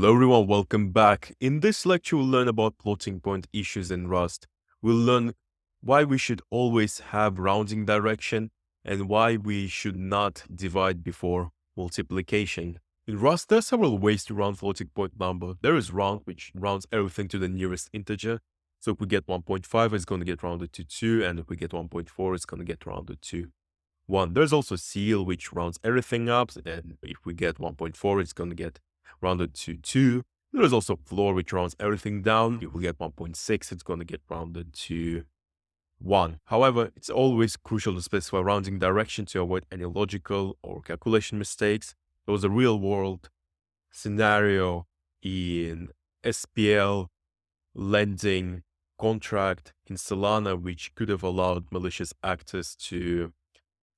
Hello everyone, welcome back. In this lecture, we'll learn about floating point issues in Rust. We'll learn why we should always have rounding direction and why we should not divide before multiplication. In Rust, there are several ways to round floating point number. There is round, which rounds everything to the nearest integer. So if we get 1.5, it's going to get rounded to 2, and if we get 1.4, it's going to get rounded to 1. There's also seal, which rounds everything up, and if we get 1.4, it's going to get rounded to 2. There is also floor, which rounds everything down. If we get 1.6, it's going to get rounded to 1. However, it's always crucial to specify rounding direction to avoid any logical or calculation mistakes. There was a real-world scenario in SPL lending contract in Solana, which could have allowed malicious actors to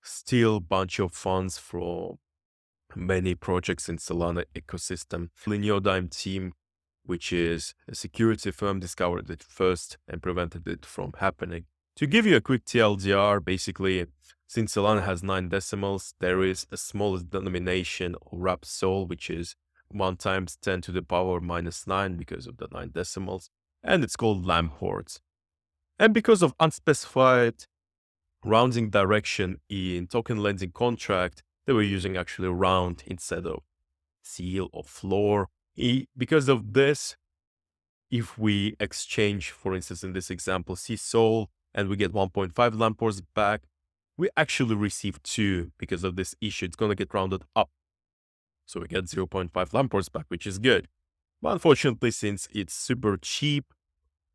steal a bunch of funds from many projects in Solana ecosystem. The Neodime team, which is a security firm, discovered it first and prevented it from happening. To give you a quick TLDR, basically, since Solana has 9 decimals, there is a smallest denomination or wrap sol, which is 1 times 10 to the power minus 9 because of the 9 decimals, and it's called lamp hordes. And because of unspecified rounding direction in token lending contract, they were using actually round instead of seal or floor. Because of this, if we exchange, for instance, in this example, C sol, and we get 1.5 lamp hordes back, we actually receive 2 because of this issue. It's going to get rounded up. So we get 0.5 lamp hordes back, which is good. But unfortunately, since it's super cheap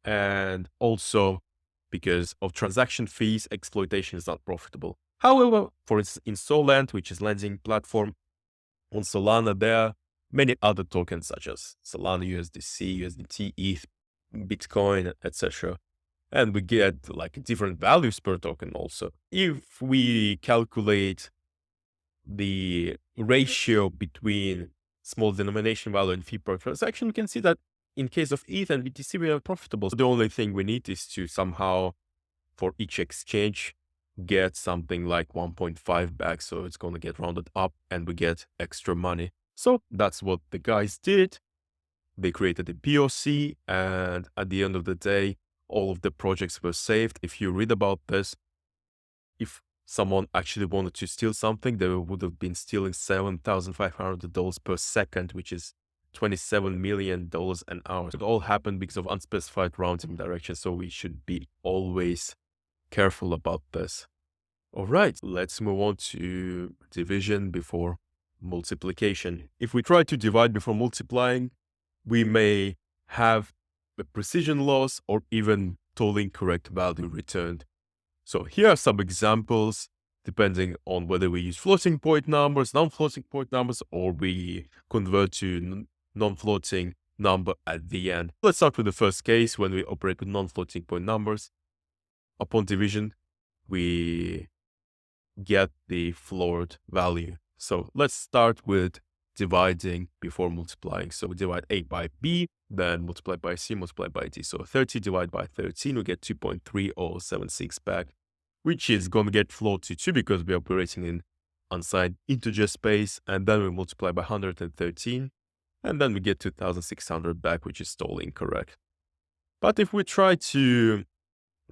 and also because of transaction fees, exploitation is not profitable. However, for instance, in Solana, which is lending platform on Solana, there are many other tokens such as Solana, USDC, USDT, ETH, Bitcoin, etc. And we get like different values per token also. If we calculate the ratio between small denomination value and fee per transaction, we can see that in case of ETH and BTC, we are profitable. So the only thing we need is to somehow, for each exchange, get something like 1.5 back. So it's going to get rounded up and we get extra money. So that's what the guys did. They created a POC, and at the end of the day, all of the projects were saved. If you read about this, if someone actually wanted to steal something, they would have been stealing $7,500 per second, which is $27 million an hour. It all happened because of unspecified rounding direction. So we should be always careful about this. All right, let's move on to division before multiplication. If we try to divide before multiplying, we may have a precision loss or even totally incorrect value returned. So here are some examples, depending on whether we use floating point numbers, non-floating point numbers, or we convert to non-floating number at the end. Let's start with the first case when we operate with non-floating point numbers. Upon division, we get the floored value. So let's start with dividing before multiplying. So we divide A by B, then multiply by C, multiply by D. So 30 divided by 13, we get 2.3076 back, which is going to get floored to 2 because we're operating in unsigned integer space. And then we multiply by 113, and then we get 2,600 back, which is totally incorrect. But if we try to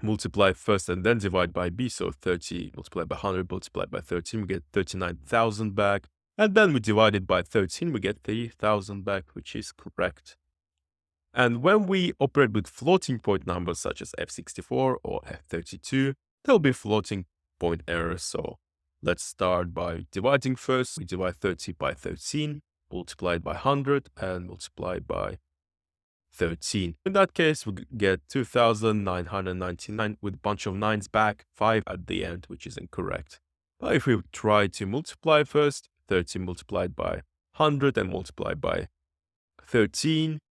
multiply first and then divide by B, so 30 multiplied by 100 multiplied by 13, we get 39,000 back. And then we divide it by 13, we get 3,000 back, which is correct. And when we operate with floating point numbers such as F64 or F32, there'll be floating point errors. So let's start by dividing first. We divide 30 by 13, multiplied by 100, and multiply by 13. In that case, we get 2,999 with a bunch of 9s back, 5 at the end, which is incorrect. But if we try to multiply first, 30 multiplied by 100 and multiplied by 13,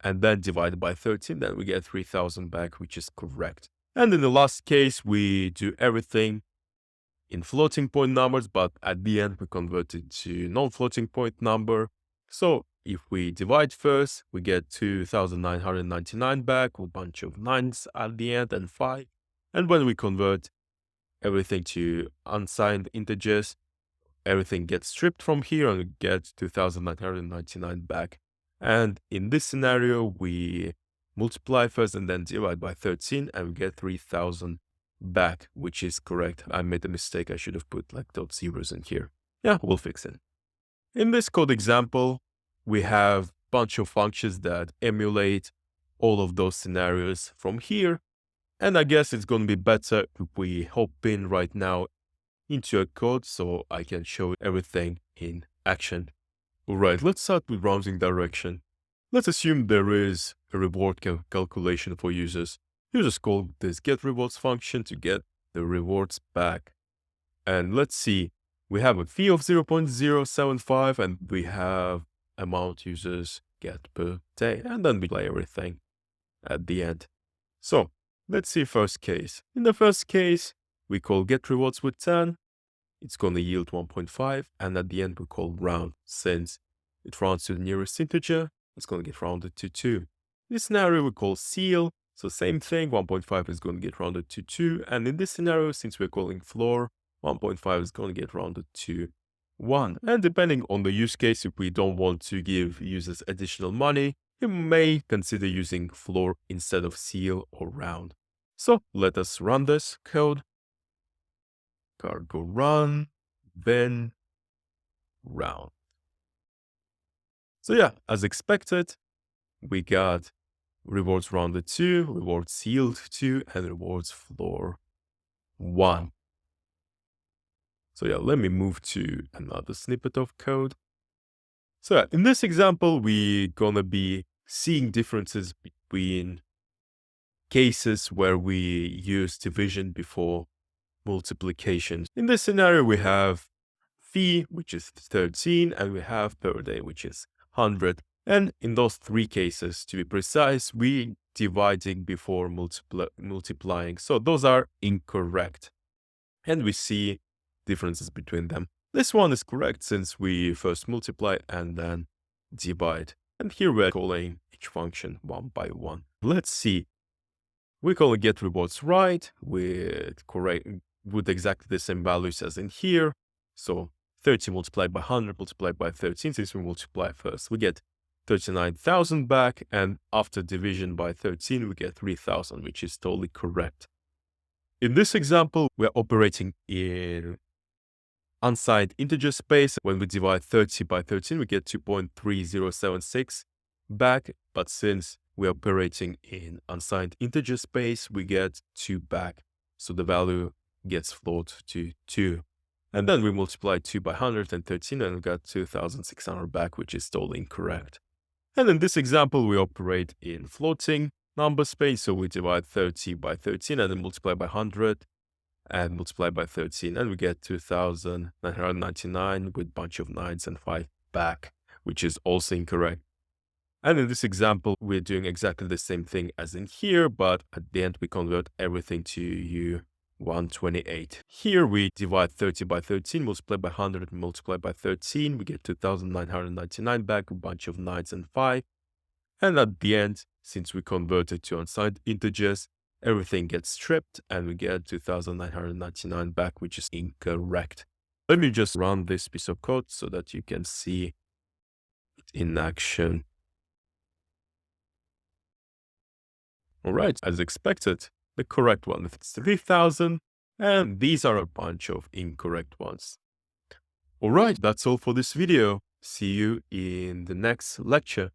and then divided by 13, then we get 3,000 back, which is correct. And in the last case, we do everything in floating point numbers, but at the end, we convert it to non-floating point number. So if we divide first, we get 2,999 back with a bunch of 9s at the end and 5. And when we convert everything to unsigned integers, everything gets stripped from here and we get 2,999 back. And in this scenario, we multiply first and then divide by 13 and we get 3,000 back, which is correct. I made a mistake. I should have put like dot zeros in here. Yeah, we'll fix it. In this code example, we have a bunch of functions that emulate all of those scenarios from here. And I guess it's going to be better if we hop in right now into a code so I can show everything in action. All right, let's start with rounding direction. Let's assume there is a reward calculation for users. Users call this getRewards function to get the rewards back. And let's see, we have a fee of 0.075 and we have amount users get per day. And then we play everything at the end. So let's see first case. In the first case, we call getRewards with 10. It's going to yield 1.5. And at the end, we call round. Since it rounds to the nearest integer, it's going to get rounded to 2. In this scenario, we call seal. So same thing, 1.5 is going to get rounded to 2. And in this scenario, since we're calling floor, 1.5 is going to get rounded to 1. And depending on the use case, if we don't want to give users additional money, you may consider using floor instead of seal or round. So let us run this code. Cargo run, then round. So yeah, as expected, we got rewards rounded 2, rewards sealed 2, and rewards floor 1. So yeah, let me move to another snippet of code. So in this example, we're gonna be seeing differences between cases where we use division before multiplication. In this scenario, we have fee, which is 13, and we have per day, which is 100. And in those 3 cases, to be precise, we dividing before multiplying. So those are incorrect. And we see differences between them. This one is correct since we first multiply and then divide. And here we're calling each function one by one. Let's see. We call it getRewards right with exactly the same values as in here. So 30 multiplied by 100 multiplied by 13, since we multiply first, we get 39,000 back. And after division by 13, we get 3,000, which is totally correct. In this example, we're operating in unsigned integer space. When we divide 30 by 13, we get 2.3076 back. But since we're operating in unsigned integer space, we get 2 back. So the value gets floored to 2. And then we multiply 2 by 113 and we got 2,600 back, which is totally incorrect. And in this example, we operate in floating number space. So we divide 30 by 13 and then multiply by 100 and multiply by 13. And we get 2,999 with a bunch of 9s and 5 back, which is also incorrect. And in this example, we're doing exactly the same thing as in here, but at the end, we convert everything to U128. Here we divide 30 by 13, multiply by 100, multiply by 13. We get 2,999 back, a bunch of 9s and 5. And at the end, since we converted to unsigned integers, everything gets stripped and we get 2,999 back, which is incorrect. Let me just run this piece of code so that you can see it in action. All right, as expected, the correct one is 3,000, and these are a bunch of incorrect ones. All right, that's all for this video. See you in the next lecture.